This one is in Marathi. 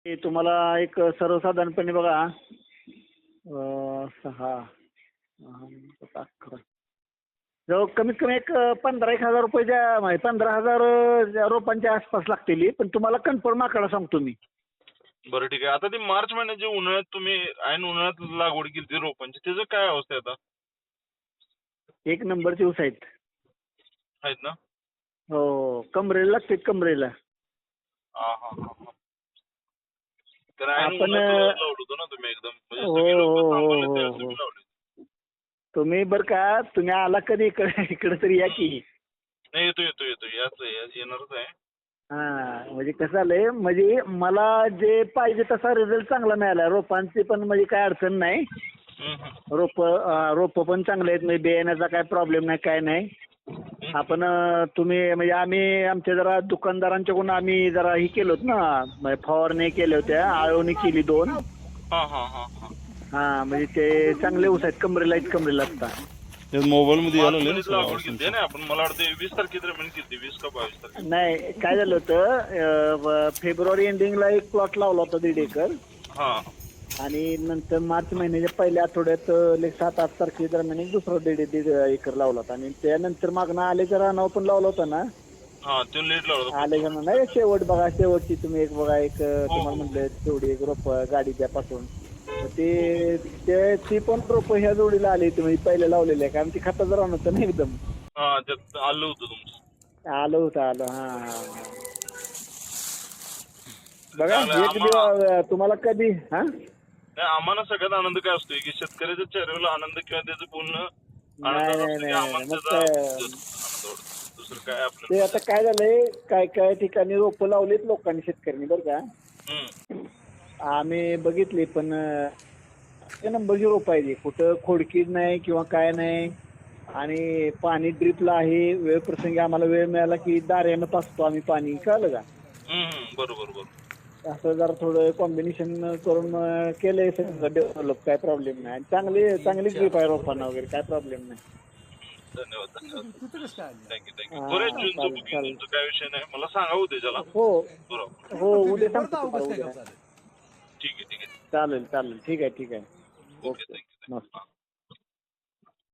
ते तुम्हाला एक सर्वसाधारणपणे बघा 6 11 जवळ कमीत कमी एक 15,000 रुपयाच्या 15,000 रोपांच्या आसपास लागतील. पण तुम्हाला कन्फर्म आकडा सांगतो मी. बरं ठीक आहे. आता ते मार्च महिन्यात जे उन्हाळ्यात तुम्ही ऐन उन्हाळ्यात लागवड केली रोपांची त्याचं काय अवस्था आहे आता? एक नंबरचे ऊस आहेत. आहेत ना? हो, कमरेला लागते कमरेला. हा हा हा हा. तर ऐन आपण उन्हाळ्यात लावलं होतं ना तुम्ही एकदम म्हणजे हो सगळी लोक हो थांबवले हो त्यावेळेस हो तुम्ही हो. लावले. तुम्ही बरं का तुम्ही आला कधी इकडे तरी या की. नाही येतो येतो येतो याच येणारच आहे. हा म्हणजे कसं झालंय म्हणजे मला जे पाहिजे तसा रिझल्ट चांगला मिळाला. रोपांची पण म्हणजे काय अडचण नाही. रोप पण चांगले आहेत म्हणजे बियाण्याचा काय प्रॉब्लेम नाही काय नाही. आपण तुम्ही म्हणजे आम्ही आमच्या जरा दुकानदारांच्याकडून आम्ही जरा ही केलो ना म्हणजे फवारणी केल्या होत्या. आळवणी केली 2. हा हा हा हा. हा म्हणजे ते चांगले ऊस आहेत कमरेला असता. मोबाईल मध्ये मार्च यायला लागले ना महिन्यात सगळं लागवड आवाज केली तुमचा. ना आपण. मला वाटतं 20 तारखेदरम्यान केली 20 का 22 तारखे. नाही काय झालं होतं फेब्रुवारी एंडिंगला एक प्लॉट लावला होता 1.5 एकर. हा आणि नंतर मार्च महिन्याच्या पहिल्या आठवड्यात 7-8 तारखे दरम्यान एक दुसरा 1.5 एकर लावला होता. आणि त्यानंतर मागणं आलेच्या रानावर पण लावला होता ना. हा तो लेट लावला आलेच्या नाही शेवट बघा शेवटची तुम्ही एक बघा एक हो तुम्हाला हो. म्हटलं तेवढी एक रोप गाडी द्या पाठवून. तर ती पण रोप ह्या जोडीला आली तुम्ही पहिले लावलेली आहे कारण ती खताचं रान होतं ना एकदम. हा त्यात आलं होतं तुमचं. आलं हा. बघा चांगलं एक दिवस तुम्हाला कधी हा नाही आम्हाला सगळ्यात आनंद काय असतोय की शेतकऱ्याच्या चेहऱ्याला आनंद किंवा त्याचं पूर्ण आनंद नाही असतो की आम्हाला मग त्याचा आनंद वाटतो. दुसरं काय ते आपल्याला. आता काय झालंय काय ठिकाणी रोपं लावलीत लोकांनी शेतकऱ्यांनी बरं का. आम्ही बघितली पण नंबरची रोप आहे. कुठं खोडकीच नाही किंवा काय नाही. आणि पाणी ड्रिपला आहे. वेळ प्रसंगी आम्हाला वेळ मिळाला की दाऱ्यानं पाचतो आम्ही पाणी. कळलं का. बरोबर. असं जरा थोडं कॉम्बिनेशन करून केलंय सगळं डेव्हलप. काय प्रॉब्लेम नाही. चांगली ग्रीप आहे रोपांना वगैरे काय प्रॉब्लेम नाही. धन्यवाद थँक्यू. हा, बरेच जूनचं चालेल बुकिंग चालेल. तुमचं काय विषय नाही. मला सांगा उद्या त्याला. हो बरोबर. हो उद्या सांगतो तुम्हाला उद्या. ठीक आहे. चालेल ठीक आहे. Okay thank you. ओके.